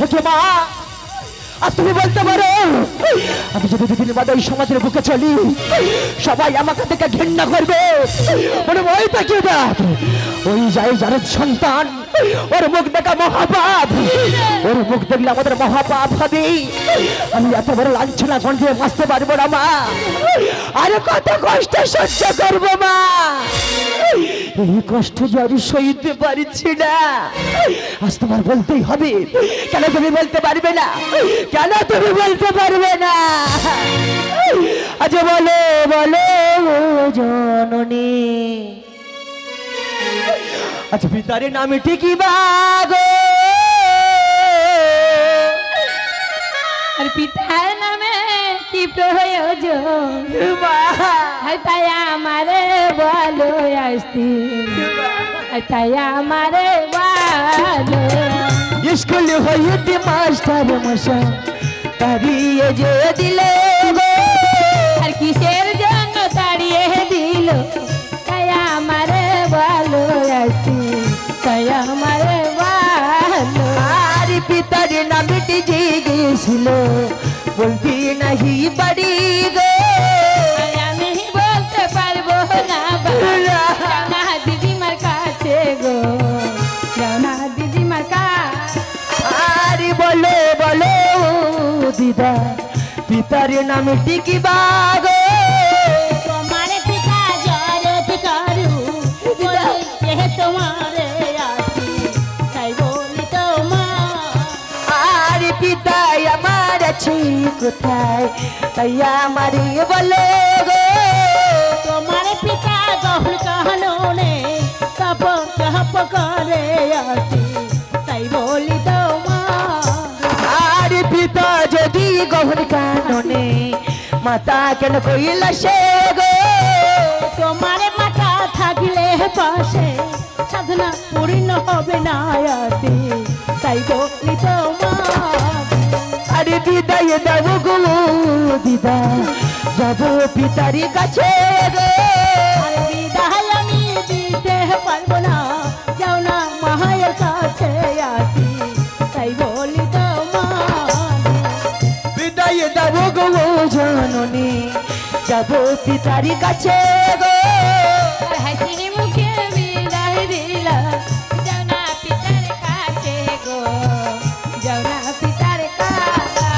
এসেছো মা। আজ তুমি বলতে পারো আমি যদি দুদিন বাদে এই সমাজের বুকে চলি সবাই আমাকে দেখে ঘৃণা করবে। মানে ওই তাকিয়ে দেখ, ওই যাই জানের সন্তান, ওর মুখ দেখা মহাপাপ, ওর মুখ দেখলে আমাদের মহাপাপ হবে। আমি এত বড় লাঞ্ছনা গন্ডে বাঁচতে পারবো না মা, আর কত কষ্ট সহ্য করবো মা। এই কষ্ট যে আমি সইতে পারছি না। আজ তোমার বলতেই হবে। কেন তুমি বলতে পারবে না? কেন তুমি বলতে পারবে না? আজ বলো বলো জননী, আজ পিতার নামটি কি বাগো? আর পিতার নামে কি প্রয়োজন? তাই আমারে বলো আসতি, তাই আমারে বলো। স্কুল হইতে মাস্টার মশাই তাড়িয়ে যে দিলে গো, আর কিসের জন্য তাড়িয়ে দিল? তাই আমারে বলো আসতি, তাই আমারে বলো। আর পিতার নামটি জিজ্ঞেছিল বলতে নাহি পারি গো। আমি বলতে পারবো না না দিদিমার কাছে গো, না দিদিমার কাছে। আর বলো বলো দিদা পিতার নামটি কি বাগো? তোমার পিতা জরত করু বলতে তোমারে আসি, তাই বলি তোমার। আর পিতা আমার আছে কোথায়? তাই আমারে বলো গো। তোমার পিতা গহন কাননে তপ জপ করে আসি, তাই বলি তোমার। আর পিতা যদি গহন কাননে মাতা কেন কইল সে গো? তোমার মাথা থাকলে পাশে সাধনা পূর্ণ হবে না আসি, তাই বলি তোমার। আরে বিদায় দাও গো দিদা, যাবো পিতারি কাছে গো। আর বিদায় আমি দিতে পারবো না, যাও না মায়ের কাছে আসি, তাই বলি তোমার। বিদায় দাও গো জননী, যাবো পিতারি কাছে গো। আর হাসি মুখে বিদায় দিলা, যাও না পিতার কাছে গো, যাও না পিতার কাছে।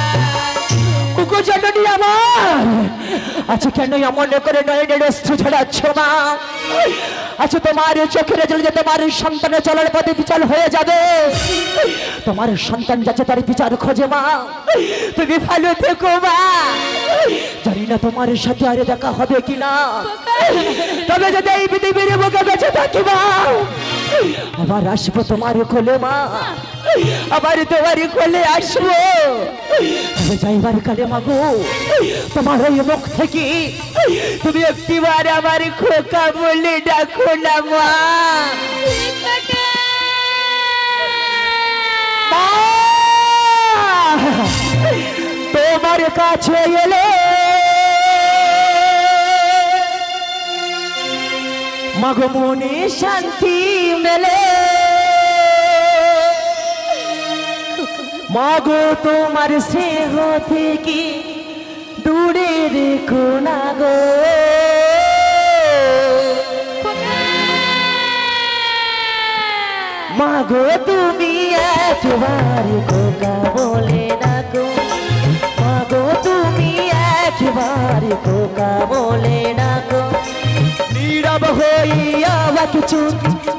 কুকুর জননী আমার, আচ্ছা কেন এমন করে নয়নের অস্ত্র ছড়াচ্ছ মা? আচ্ছা তোমার চোখের জল যে তোমার সন্তানের চলার পথে বিচার হয়ে যাবে। তোমার সন্তান যাচ্ছে তার বিচার খোঁজে মা, তুমি ভালো থেকো মা। জানি না তোমার সাথে আরে দেখা হবে কিনা, তবে যদি এই পৃথিবীর বুকে বেঁচে থাকি মা আবার আসবো তোমার কোলে মা, আবার তোমার কোলে আসবো। তবে যাইবার কালে মাগো তোমার ওই মুখ থেকে তুমি একটিবার আমার খোকা বলে ডাকো না মা। তোমার কাছে এলে মাগো মনে শান্তি মেলে, মাগো তোমার স্নেহ থেকে দূরে রেখো না গো। মাগো তুমি একবার খোকা বলে ডাকো, মাগো তুমি একবার খোকা বলে ডাকো। নীরব হইয়া কিছু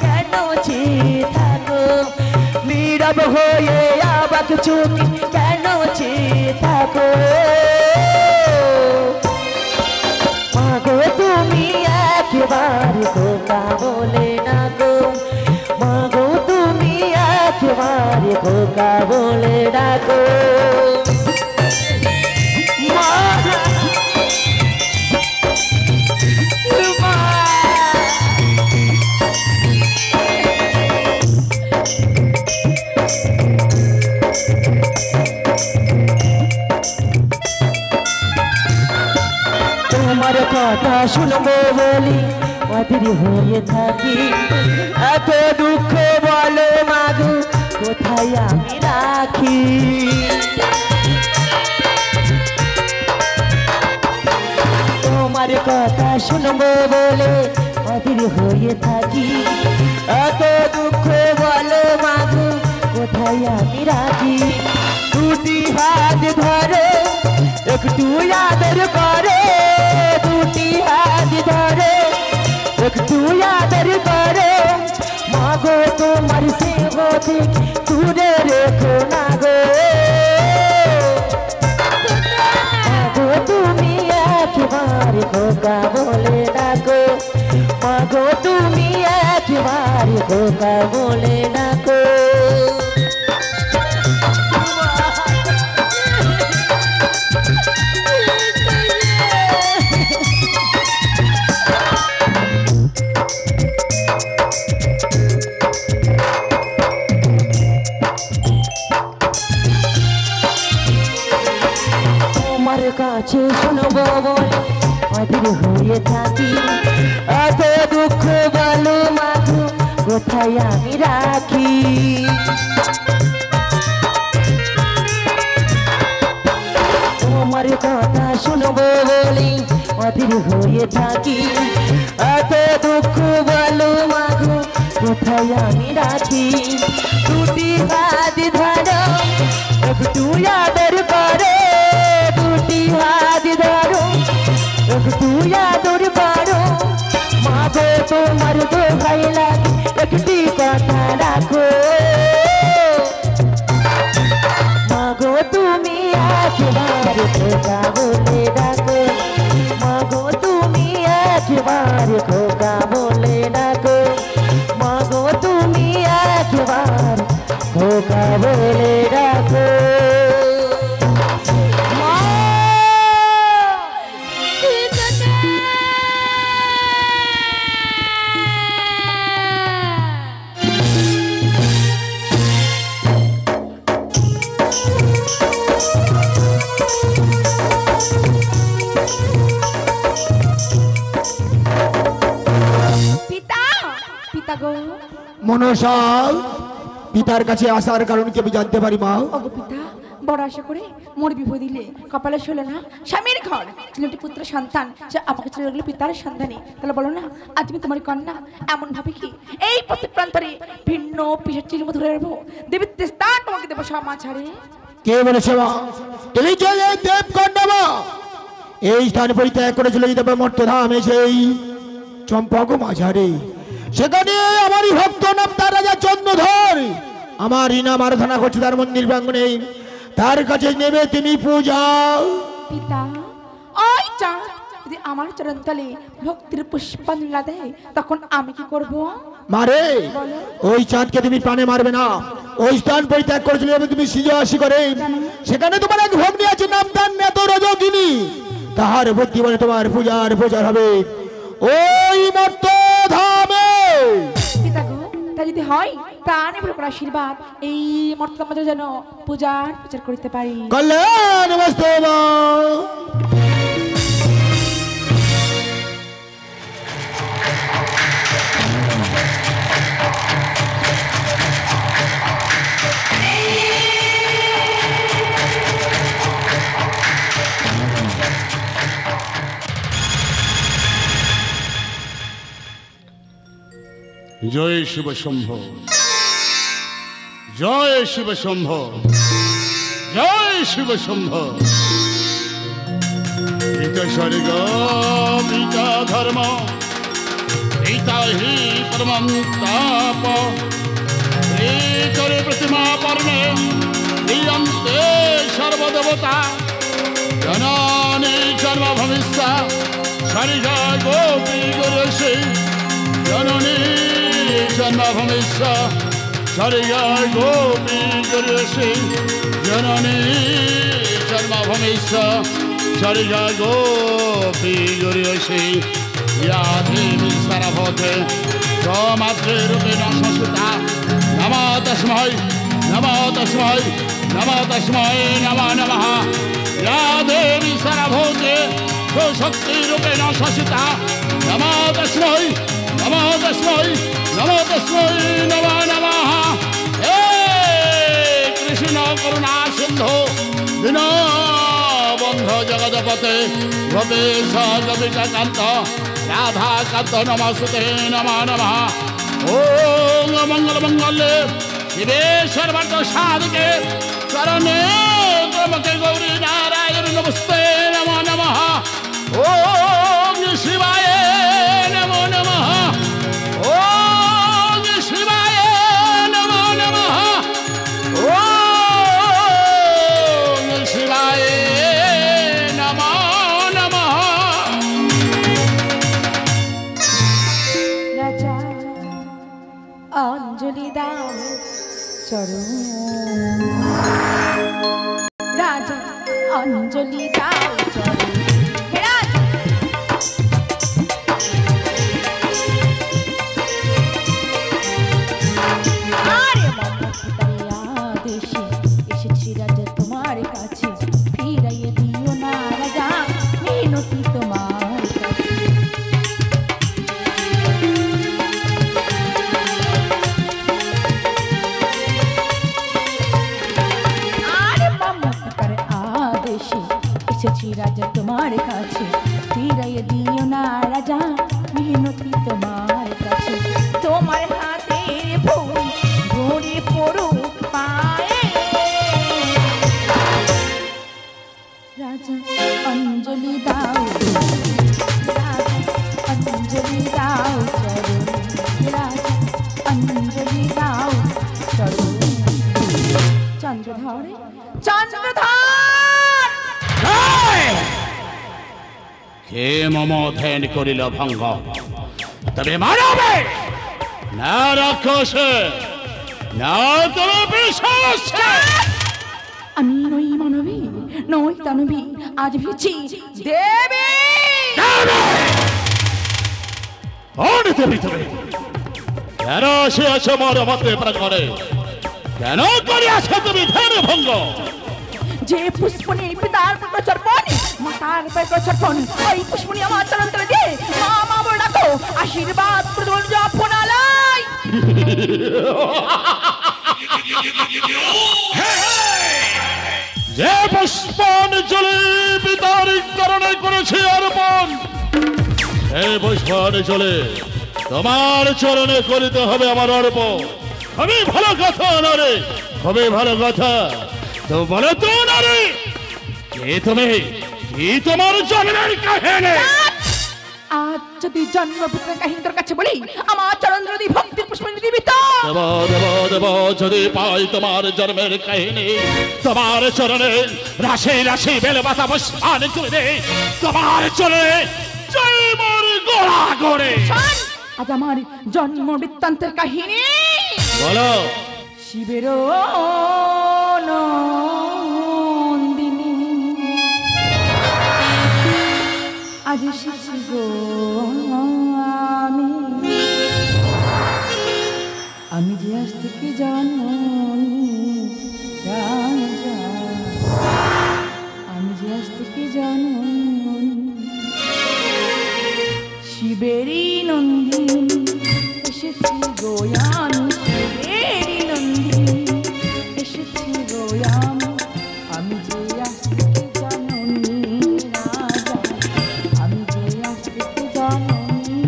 কেন চেয়ে থাকো, নীরব হয়ে আবার কিছু কেন চেয়ে থাকো। মাগো তুমি একবার খোকা বলে ডাকো, মাগো তুমি একবার খোকা বলে ডাকো। তোমার কথা শুনবো বলি অধীর হয়ে থাকি, এত দুঃখ বলো মাগো কোথায় আমি রাখি। তোমার কথা শুনবো বলে অধীর হয়ে থাকি, এত দুঃখ বলো মাগো কোথায় আমি রাখি। দুটি হাত ধরে একটু আদর করে, দুটি হাত ধরে একটু আদর করে, মাগো তোমার সেবকে দূরে রেখো না গো। মাগো তুমি একবার খোকা বলে ডাকো, মাগো তুমি একবার খোকা বলে ডাকো। তোমার কাছে শুনবো বলে অধীর হয়ে থাকি, এত দুঃখ বলো মাগো কোথায় আমি রাখি। তোমার কথা শুনবো বলে অধীর হয়ে থাকি, এত দুঃখ বলো মাগো কোথায় আমি রাখি। দুটি হাত ধরো একটু আদর করে, দুটি হাত ধরো একটু আদর করো, মাগো তোমার দোহাই লাগে একটি কথা রাখো। মাগো তুমি একবার খোকা বলে ডাকো, মাগো তুমি একবার খোকা বলে ডাকো, মাগো তুমি একবার খোকা বলে ডাকো। মনসা, পিতার কাছে আসার কারণ কি আমি জানতে পারি মা? ওগো পিতা, বড় আশা করে মোর বিপদ দিলে কপালে ছিল না স্বামীর ঘর ছিল একটি পুত্র সন্তান, যে আমাকে চলে গেল পিতার সন্ধানে। তাহলে বলো না আজ আমি তোমার কন্যা এমন ভাবে কি এই প্রত্যেক প্রান্তরে ভিন্ন পিসাচির মতো ধরে রাখবো, দেবীর স্থান তোমাকে দেবো সমাচারে। কে বলেছে মা তুমি যে এই দেবকন্যা মা এই স্থান পরিত্যাগ করে চলে যেতে পারো মর্তধাম সেই চম্পক মাঝারে, সেখানে আমারই ভক্ত নাম তার রাজা চন্দ্রধর আমার ইনাম আরাধনা করছে তার মন্দির প্রাঙ্গণে, তার কাছে নেবে তুমি পূজা। পিতা ওই চাঁদ যদি আমার চরণতলে ভক্তির পুষ্পাঞ্জলি দেয় তখন আমি কি করব? মারে ওই চাঁদকে তুমি প্রাণে মারবে না, ওই স্থান পরিত্যাগ করে চলে যাবে তুমি সিজহাসি করে, সেখানে তোমার এক ভগ্নী আছে নাম তার নেত রজকিনী, তাহার ভক্তি বলে তোমার পূজার প্রচার হবে ওই মর্তধামে। পিতা গো, তা যদি হয় প্রাণে ভরে আশীর্বাদ এই মর্তধামে যেন পূজার প্রচার করতে পারি। কল্যাণ মস্তে মা। জয় শিব শম্ভ, জয় শিব শম্ভ, জয় শিব শম্ভ। পিতা স্বর্গ পিতা ধর্ম পিতা হি পরমং তাপ, করে প্রতিমা পর্ণে ক্রিয়ন্তে সর্বদেবতা, জননী জন্ম ভবিষ্য স্বর্গ গোপী গুরুষি, জননী জন্ম ভবিষ্য স্বর্গ গোপী গুরুষি, জননী জন্ম ভবিষ্য স্বর্গ গোপী গুরুষি। ইয়া দেবী সারাভতে সমাতৃরূপেণ সংস্থিতা, নমো তস্मै নমো তস্मै নমো তস্मै নমো নমঃ। ইয়া দেবী সারাভতে শক্তিরূপেণ সংস্থিতা, নমো তস্मै নমো তস্मै নমো তস্मै নমো নমঃ। গোপতে গোপেশ গোপিকাকান্ত রাধাকান্ত নমস্তে নমঃ নমঃ। ওম মঙ্গল মঙ্গলে শিবে সর্বার্থ সাধকে চরণে ত্রম্বকে গৌরী নারায়ণ নমস্তে নমঃ নমঃ। ওম শিবায় নমো নমঃ। ওম শিবায় নমো নমঃ। ওম শিবায় নমো নমঃ। রাজা অঞ্জলি দাও চরণ, রাজা অঞ্জলি দাও চরণ। হে রাজা, আরে মমতার আদেশে এসেছি রাজা তোমার কাছে, ফিরাইয়ে দিও না রাজা মিনতি তোমার কাছে। এসেছি রাজা তোমার কাছে, ফিরাইয়ে দিও না রাজা মিনতি তোমার কাছে। তোমার হাতে ফুল ধরে পড়ুক পায়ে, রাজা অঞ্জলি দাও, রাজা অঞ্জলি দাও চরণ, রাজা অঞ্জলি দাও চরণ। চন্দ্রধর চন্দ্রধর, কে মম ধ্যান করিল ভঙ্গ, তবে মানবে না রাক্ষসে না তবে পিশাচে। আমি নই মানবী নই দানবী, আজ ভিছি দেবী। দেবী তুমি কেন আসিয়াছ মোর মতে প্রাঙ্গণে, কেন করিয়াছ তুমি ধ্যান ভঙ্গ? যে পুষ্পনি পিতার প্রচর্পণ মাতার প্রচর্পণ, ওই পুষ্পনি আমার চরণ তলে দিয়ে মা মা বলে ডাকো, আশীর্বাদ প্রদল জপনালয়। যে পুষ্পাঞ্জলি পিতার চরণে করেছি অর্পণ, এই পুষ্পাঞ্জলি তোমার চরণে করিতে হবে আমার অর্পণ। খুবই ভালো কথা নারে, খুবই ভালো কথা। তো বলো তো নারে, কে তুমি, কি তোমার জন্মের কাহিনী? আজ যদি জন্মপুত্রের কাহিনী তোর কাছে বলি, আমার চরণ যদি ভক্তির পুষ্পাঞ্জলি দিবি তো দেব দেব দেব, যদি পাই তোমার জন্মের কাহিনী, তোমার চরণে রাশি রাশি বেলে পাতা পুষ্পান করে দে, তোমার চরণে জয় মোর গোড়া গড়ে। শোন, আজ আমার জন্ম বৃত্তান্তের কাহিনী বলো। শিবের নন্দিনী আজ এসেছি গো আমি যে আজ থেকে জন্মনি রাজা, আমি যে আজ থেকে জন্মনি শিবেরই নন্দিনী এসেছি গোয়ামি, শিবেরই নন্দিনী এসেছি গোয়ামি, আমি যে আজ থেকে জননী রাজা, আমি যে আজ থেকে জননী।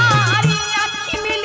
আরে আখি মেলে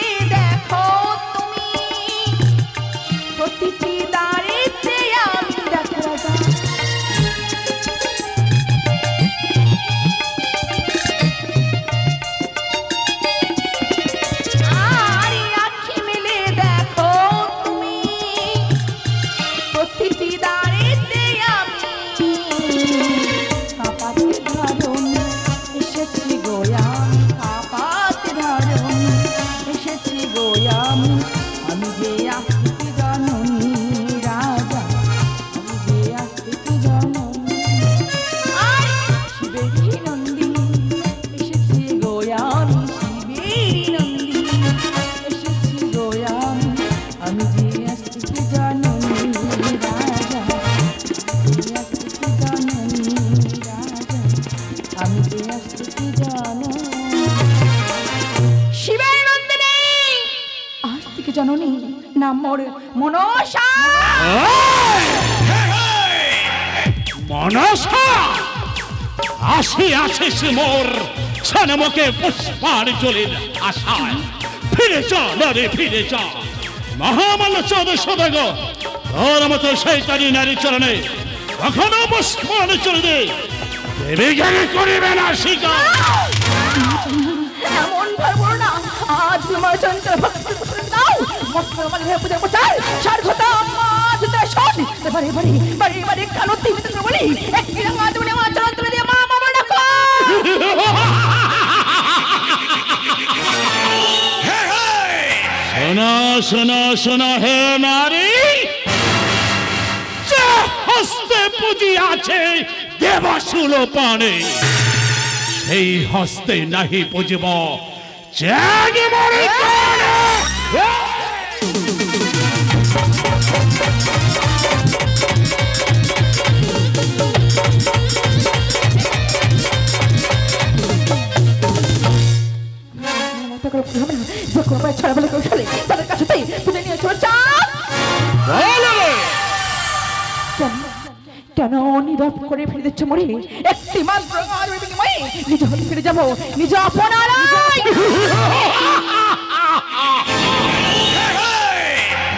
শিবের নন্দিনী আস্তিকে জননী নাম মোর মনসা। মনসা আসি আছিস মোর সনমকে পুষ্পাঞ্জলির আশায়। ফিরে যা নারী ফিরে যা, মহামান্য চৌদ্দ সদাগ তোর মতো শৈতানি নারী চরণে কখনো পুষ্পাঞ্জলি দে দেবী জ্ঞানী করিবে না শিকার। এমন ভাবো না, আজ তোমার চন্দ্র ভক্তি দাও মস্ত মানে হয়ে পূজা করছাই সারঘটা আম্মা দুটা শট এবারে এবারে এবারে এবারে কালো টিভি তো বলি একই রঙা তুমি আমার চন্দ্র দিয়ে মা মামা ডাকো। শোনা শোনা শোনা হে নারী, যে হস্তে পুঁজি আছে দেবাসুর পানে, সেই হস্তে নাহি পুজিব ত্যাগী মরে প্রাণে। যে কোনো ভাই ছড়া বলে কেউ চলে তাদের কাছেতেই তুলে নিয়ে চলে যান। কেন নীরব করে ফিরে দিচ্ছ মরে? একটি মাত্র বিনিময়ে নিজ হতে ফিরে যাবো নিজ আপনারাই।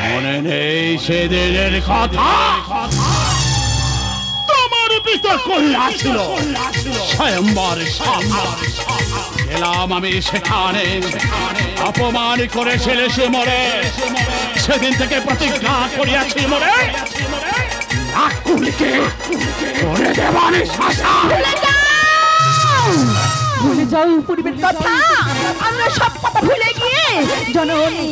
মনে নেই সেদিনের কথা? তোমার পিতা কল্যাণ ছিল স্বয়ম্বর সামনে, গেলাম আমি সেখানে, অপমান করেছিলে সে মরে। সেদিন থেকে প্রতিজ্ঞা করিয়াছি মরে নাকুলকে করে দেবানি শাসা। ভুলে যাও পূর্বের কথা, আমরা সব কথা ভুলে গিয়ে জননী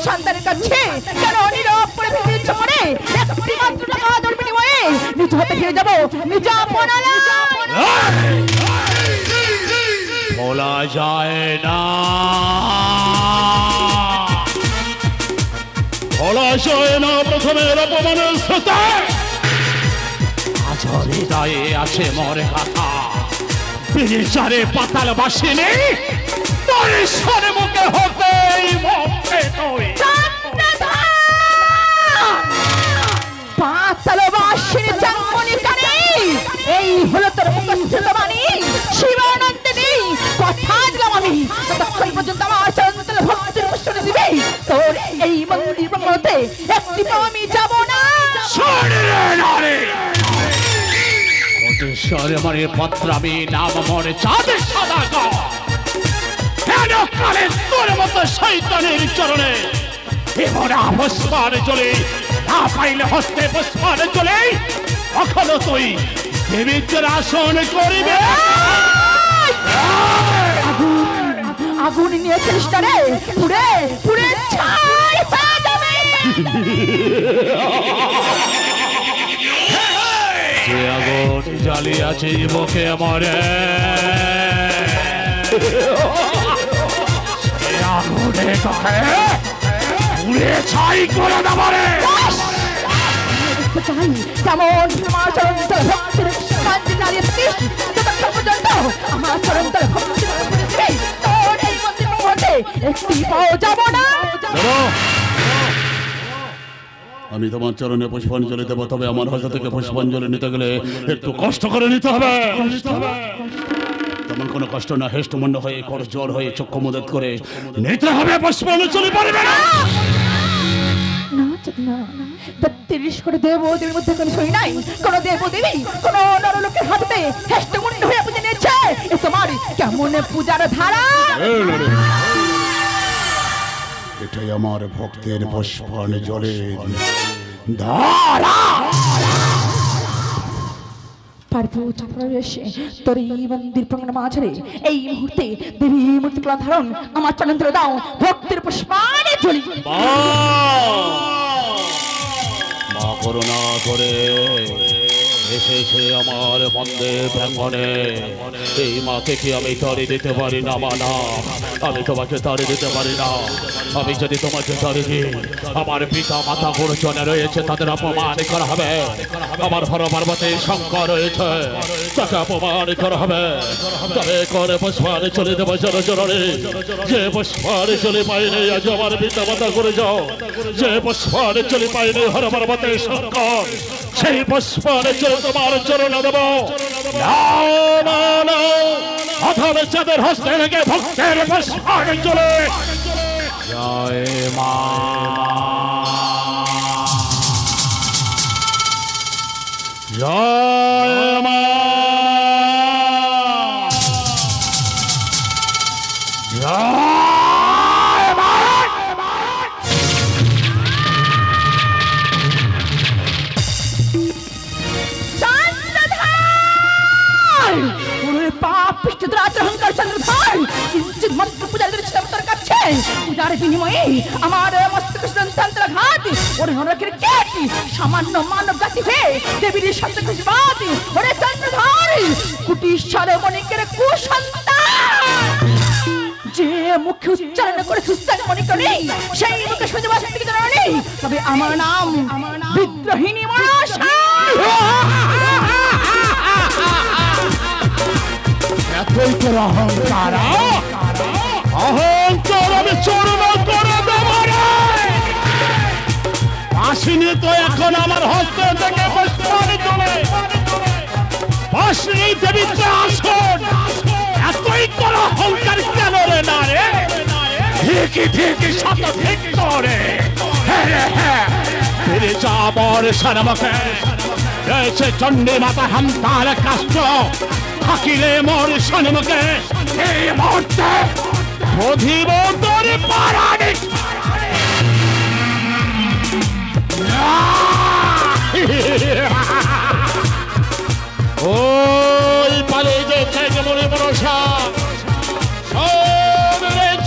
সন্তানের কাছে কেন নীরব করে ফিরে দিচ্ছ মরে? একটি মাত্র টাকা আদর বিনিময়ে নিজ হাতে ফিরে যাবো নিজ আপনারা। বলা যায় না, বলা যায় না প্রথমের অপমানের সাথে আজ হৃদয়ে আছে মরে কথা। বিচারে পাতাল বাসিনি তোর সরে মুখে হতেই মুখে তুই পাতাল বাসিনী চাঙ্গনি কানে, এই হলো তোর মুখস্থ বাণী শিবানন্দিনী। কথা দিলাম আমি ততক্ষণ পর্যন্ত আমার চন্দ্র ভক্তির পুষ্টি দিবে তোর এই মন্দির প্রাঙ্গণে একটি পাও আমি যাব না। কোটেশ্বরে মরে পত্রামি নাম মরে চাঁদের সাদা কালে তোর মতো শৈতানের চরণে এমরা পুষ্পার চলে না পাইলে হস্তে পুষ্পার চলে কখনো তুই দেবীর আসন করিবে। আগুন নিয়ে কৃষ্ণরে পুরে পুরে ছাই হয়ে যাবে। যে আগুন জ্বালিয়াছে বুকে মরে, সে আগুনে তোকে পুড়ে ছাই করে দেব রে। কেমন আমার চরণতল ভক্তির কান্তি নারী থাকিস ততক্ষণ পর্যন্ত আমার চরণতল ভক্তির পুষ্টি তোর এই মন্দির মধ্যে একটি পাও যাব না। আমি তোমার চরণে পুষ্পাঞ্জলি দেবো, তবে আমার হাত থেকে পুষ্পাঞ্জলি নিতে গেলে একটু কষ্ট করে নিতে হবে। তেমন কোনো কষ্ট না, হেষ্টমণ্ড হয়ে কর জোর হয়ে চক্ষু মুদত করে নিতে হবে পুষ্পাঞ্জলি। পারবে না না ৩৩ করে দেবদেবীর মধ্যে কোনো সই নাই, কোন দেবদেবী কোন নরলোকের হাতে হেষ্টমুণ্ড হয়ে পূজা নিয়েছে। এ তোমার কেমন পূজার ধারা? এটাই আমার ভক্তের পুষ্পাঞ্জলির ধারা। পারবো এসে তোর এই মন্দির প্রাঙ্গণ মাঝারে এই মুহূর্তে দেবী মূর্তি কলা ধারণ আমার চরণতল দাও ভক্তের পুষ্পাঞ্জলি। মা করুণা করে এসেছে আমার মন্দির প্রাঙ্গণে। এই মাকে কি আমি তাড়ি দিতে পারি না? মা না, আমি তোমাকে তাড়ি দিতে পারি না। আমি যদি তোমাকে তাড়ি দিই, আমার পিতা মাতা গুরুজনে রয়েছে, তাদের অপমান করা হবে। আমার হর পার্বতী শঙ্কর রয়েছে, তাকে অপমান করা হবে। তবে করে পুষ্পারে চলে দেবো জনজনে। যে পুষ্পারে চলে পাইনি আজ আমার পিতা মাতা করে যাও, যে পুষ্পারে চলে পাইনি হর পার্বতী শঙ্কর, সেই পুষ্পারে চলে তোমার চরণে দেব। অথবা চাঁদের হস্তে রেখে ভক্তের পুষ্পারে চলে। জয় মা, জয় মা, জয় মা। চন্দ্রধার ওরে পাপ পিষ্ট রাজ অহংকার চন্দ্রধার কিঞ্চিত মাত্র পূজার দৃষ্টি তোর কাছে পূজার বিনিময়ে আমার মস্তক তন্ত্রঘাত ওরে নরকের কেট সামান্য মানব জাতি হয়ে দেবীর সাথে খুশবাদ ওরে চন্দ্রধার কুটিশ্বর মণিকের কুসন্তান যে মুখে উচ্চারণ করে সুস্থান মনে করে সেই মুখে শুধু বাসা থেকে নেই। তবে আমার নাম বিদ্রোহিণী মনসা। এতই তোর অহংকার, অহংকার আমি চরণ করে দেব রে। আসিনি তো এখন আমার হস্ত থেকে পুষ্পারে চলে বাসনি দেবীতে আসন। এতই তোর অহংকার কেন রে? না রে, ঠিকই ঠিকই শত ঠিক করে ফিরে যাবর সরমকে রয়েছে চণ্ডী মাতা হামতার কাষ্ট থাকিলে মোর সনমকে এই মুহূর্তে বধিব তোর পারানি। ওই পালিয়ে যে চাইকে মনে মনসা,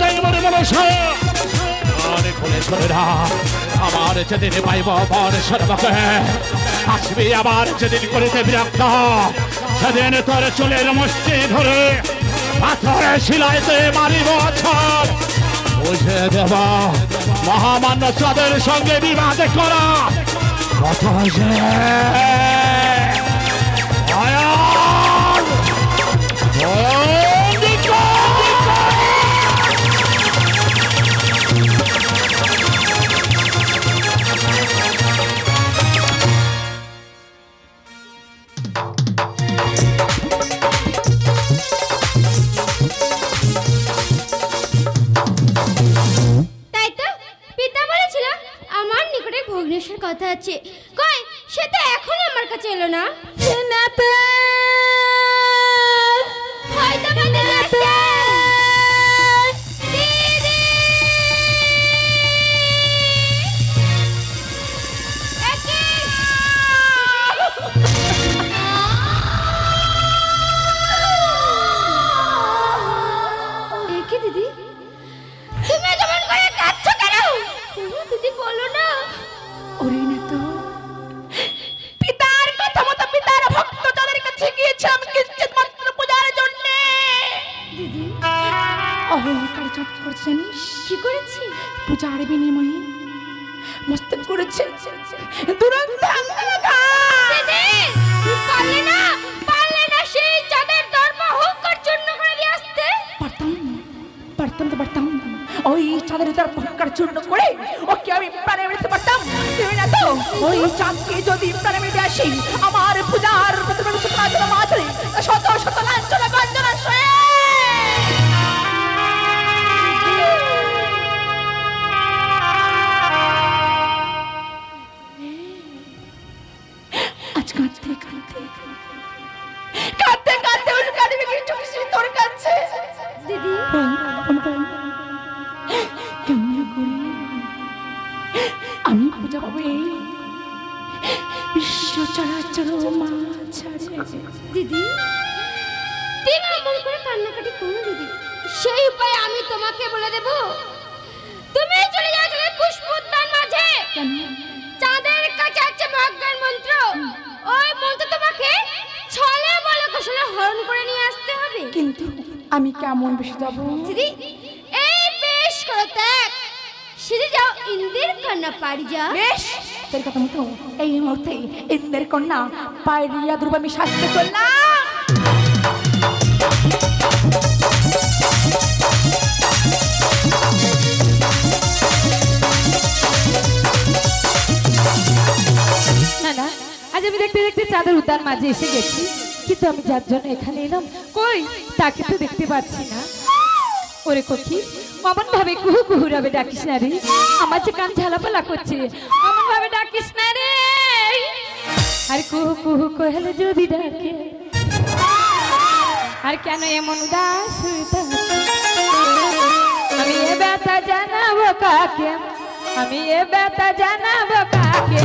চাই মনে মনসা অনেক বলে শোনেরা। আমার যেদিন পাইব বর সর্বকে আসবি আবার যেদিন করিতে বিরক্ত, সেদিন তোর চুলের মুষ্টি ধরে পাথরে শিলাইতে মারিব ছর। বুঝে দেব মহামান্য চাঁদের সঙ্গে বিবাদ করা কত যে কথা আছে কই সে তো এখন আমার কাছে এলো না। দিদি তুমি কেমন করে কাঁদছো কেন? দিদি বলো না। ওরে না তো পিতার কথা মতো পিতার ভক্ত তাদের কাছে গিয়েছিলাম কিঞ্চিত মাত্র পূজার জন্য। দিদি অহংকার চট করছে জানিস কি করেছি? পূজার বিনিময়ে মস্তক করেছে দুরন্ত দিদি পারলে না সেই চাঁদের ধর্ম অহংকার চূর্ণ করে দিয়ে আসতে। পারতাম ওই চাঁদের অহংকার চূর্ণ করে ওকে আমি প্রাণে মেরে পারতাম। তুমি না তো ওই চাঁদকে যদি প্রাণে মেরে আসি আমার পূজার মাঝে শত শত লাঞ্ছনা গঞ্জনা সয়ে আজ কাঁদতে উল্কাড়ি কিছু কিছু তোর কাছে দিদি কেমন করে আমি পূজা পাবো এই বিশ্ব চরাচর মাঝারে। দিদি তুমি এমন করে কান্নাকাটি করো দিদি, সেই উপায় আমি তোমাকে বলে দেব। তুমি চলে যাও পুষ্প উদ্যান মাঝে, চাঁদের কাছে আছে ভাগ্যের মন্ত্র। ওই মন্ত্র তোমাকে ছলে বলে কৌশলে হরণ করে নিয়ে আসতে হবে। কিন্তু আমি কেমন বেশি যাবো? দিদি এই বেশ করো ত্যাগ, সিঁড়ি যাও ইন্দির কন্যা পারি যা। বেশ, তোর কথা মতো এই মুহূর্তে ইন্দ্রের কন্যা পায়রিয়া ধ্রুব আমি শাস্তে চললাম। না না, আজ আমি দেখতে দেখতে চাঁদের উদ্যান মাঝে এসে গেছি, কিন্তু আমি যার জন্য এখানে এলাম কই তাকে তো দেখতে পাচ্ছি না। ওরে কখি অমন ভাবে কুহু কুহু রবে ডাকিস না রে, আমার যে কান ঝালাপালা করছে, অমন ভাবে ডাকিস না রে। আর কুহু কুহু কহেলে যদি ডাকে, আর কেন এমন উদাস আমি এ ব্যথা জানাবো কাকে, আমি এ ব্যথা জানাবো কাকে।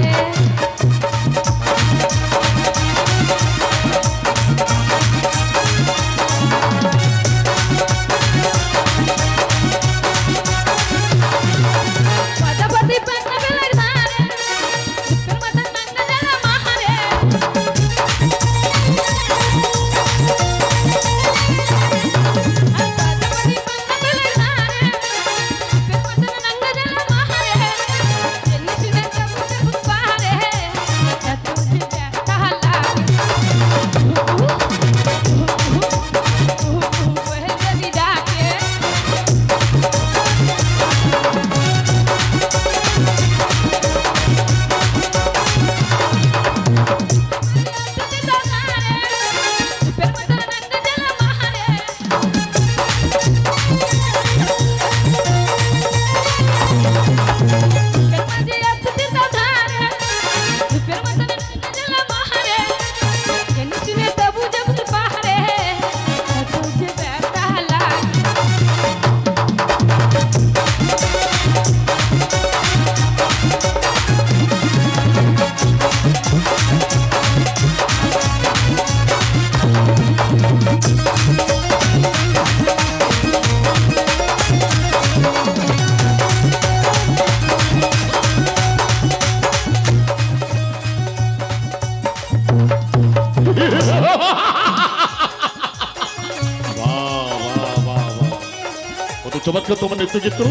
চমৎকার তোমার নৃত্য চিত্র।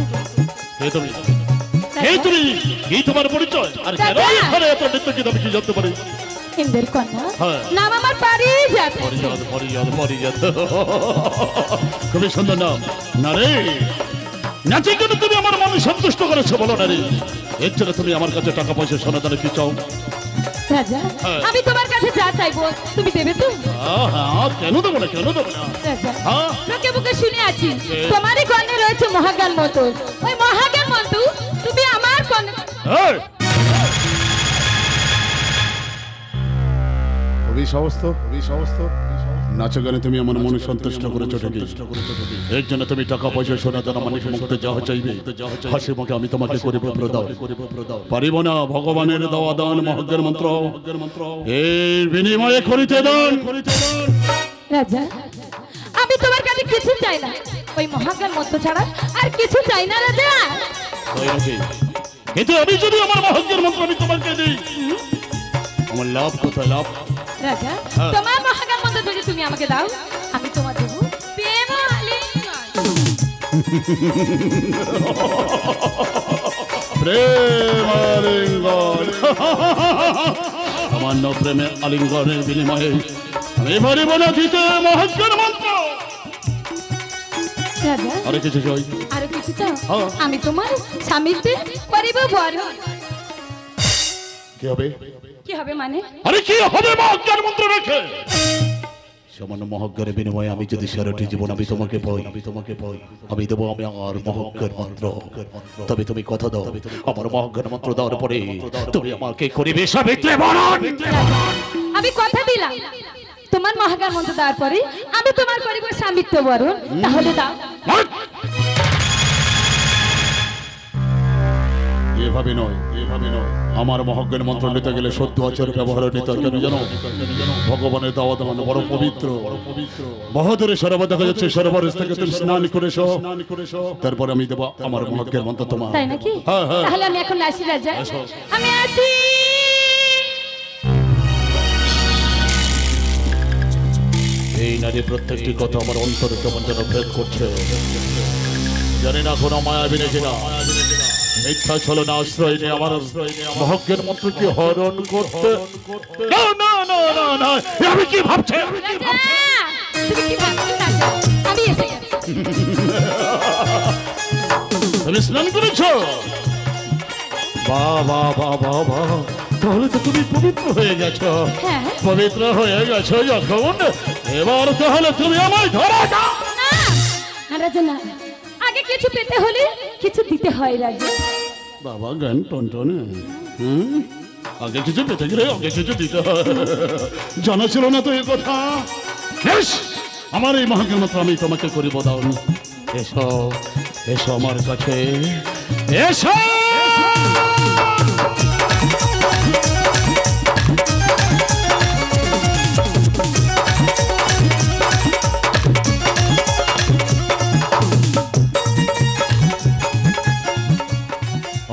হে তুমি, হে তুমি, কি তোমার পরিচয়? আর কেন এখানে এত নৃত্য গীত আমি কি জানতে পারি? ইন্দ্রের কন্যা, হ্যাঁ। নাম আমার পারিজাত। পারিজাত, পারিজাত, পারিজাত। খুবই সুন্দর নাম। না রে, নাচে কেন তুমি আমার মনে সন্তুষ্ট করেছো বলো না রে? এর জন্য তুমি আমার কাছে টাকা পয়সা সোনা দানে কি চাও? রাজা, হ্যাঁ। আমি তোমার কাছে যা চাইবো তুমি দেবে তো? হ্যাঁ, কেন দেবো না, কেন দেবো না? রাজা, হ্যাঁ। লোকে বুকে শুনে আছি তোমারই কর্ণে রয়েছে মহাজ্ঞান মন্ত্র। ওই মহাজ্ঞান মন্ত্র তুমি আমার কর্ণে। এই! অভিসমস্ত নাচে গানে তুমি আমার মনে সন্তুষ্ট করেছো ঠিকই। এর জন্য তুমি টাকা পয়সা সোনা দানা মানিক মুক্ত যাহা চাইবে হাসি মুখে আমি তোমাকে করিব প্রদান। পারিব না ভগবানের দেওয়া দান মহাজ্ঞান মন্ত্র এর বিনিময়ে করিতে দান। রাজা, আমি তোমার কাছে কিছু চাই না, ওই মহাজ্ঞান মন্ত্র ছাড়া আর কিছু চাই না রাজা। তাই নাকি? কিন্তু আমি যদি আমার মহাজ্ঞান মন্ত্র আমি তোমাকে দিই, আমার লাভ কোথায়? লাভ রাজা, হ্যাঁ। তোমার মহাজ্ঞান মন্ত্র যদি তুমি আমাকে দাও, আমি তোমার দেবো প্রেম আলিঙ্গন। প্রেম আলিঙ্গন। সামান্য প্রেমের আলিঙ্গনের বিনিময়ে আমি পারিব না দিতে মহাজ্ঞান মন্ত্র। রাজা, আরে কিছু চাই? আরো কিছু চাও? হ্যাঁ। আমি তোমার স্বামীতে করিব বরণ। কি হবে? কি হবে মানে? আরে কি হবে মহাজ্ঞান মন্ত্র রেখে? সামান্য মহাজ্ঞানের বিনিময়ে আমি যদি সারাটি জীবন আমি তোমাকে পাই, আমি দেবো আমি আমার মহাজ্ঞান মন্ত্র। তবে তুমি কথা দাও, আমার মহাজ্ঞান মন্ত্র দেওয়ার পরে তুমি আমাকে করিবে সাবিত্রী বরণ। আমি কথা দিলাম, তোমার মহাজ্ঞান মন্ত্র দেওয়ার পরে আমি তোমার করিব স্বামিত্ব বরণ। তাহলে দাও। এভাবে নয়, আমার মহাজ্ঞান মন্ত্র নিতে গেলে সত্য আচার ব্যবহার নিতে হয়। কেন জানো? ভগবানের দেওয়া দান বড় পবিত্র। বহুদূরে সরোবর দেখা যাচ্ছে, সরোবর থেকে তুমি স্নান করেছো, তারপর আমি দেবো আমার মহাজ্ঞান মন্ত্র তোমার। তাই নাকি? হ্যাঁ, হ্যাঁ। তাহলে আমি এখন আসি রাজা, আসো। আমি আসি। এই নারী প্রত্যেকটি কথা আমার অন্তরে কেমন যেন ভেদ করছে। জানি না কোনো মায়াবিনী কিনা মিথ্যা ছলনা আশ্রয় নিয়ে আমার মহকের মন্ত্রকে হরণ করতে। না না না না না, আমি কি ভাবছি? রাজা, তুমি কি ভাবছো রাজা? আমি এসে গেছি। তুমি স্নান করেছো? বাহ বাহ বাহ বাহ বাহ, তাহলে তো তুমি পবিত্র হয়ে গেছো। হ্যাঁ। পবিত্র হয়ে গেছো যখন, এবার তাহলে তুমি আমায় ধরা দাও। না রাজা না, আগে কিছু পেতে হলে কিছু দিতে হয় রাজা। বাবা গান টনটনে, আগে কিছু পেতে গেলে আগে কিছু দিতে হয়। জানা ছিল না তো এই কথা। বেশ, আমার এই মহাজ্ঞান মাত্র আমি তোমাকে করিব দাও। এসো এসো আমার কাছে, এসো।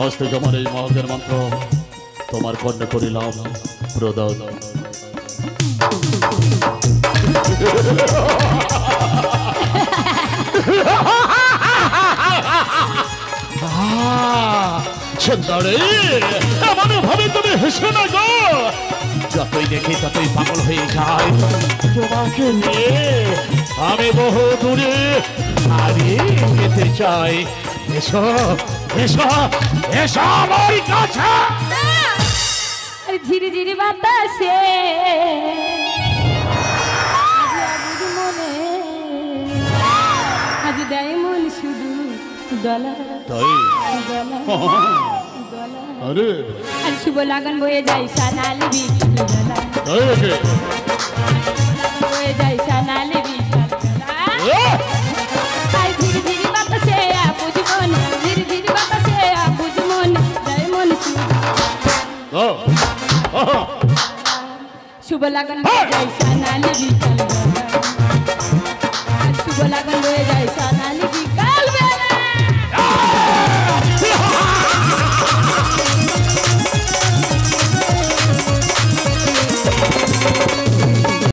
আজ থেকে আমার এই মহাজ্ঞান মন্ত্র তোমার কর্ণে করিলাম প্রদান। সুন্দরী, এমন ভাবে তুমি হেসে না গো, যতই দেখি ততই পাগল হয়ে যায়। তোমাকে নিয়ে আমি বহু দূরে হারিয়ে যেতে চাই। এসো এসো এসো আমার কাছে। আরে ঝিরি ঝিরি বাতাসে মনে আজ দেয় মন শুধু দলা তাই? দলা দলা। আরে আর শুভ লাগন বয়ে যায় সানালি বিকেল বেলা, তাই নাকি? বয়ে যায় সানালি বিকেল বেলা। আর ঝিরি ঝিরি বাতাসে আপুজ মন, ঝিরি ঝিরি বাতাসে আপুজ মন, দেয় মন শুভ লাগন বয়ে যায় সানালি বিকেল বেলা।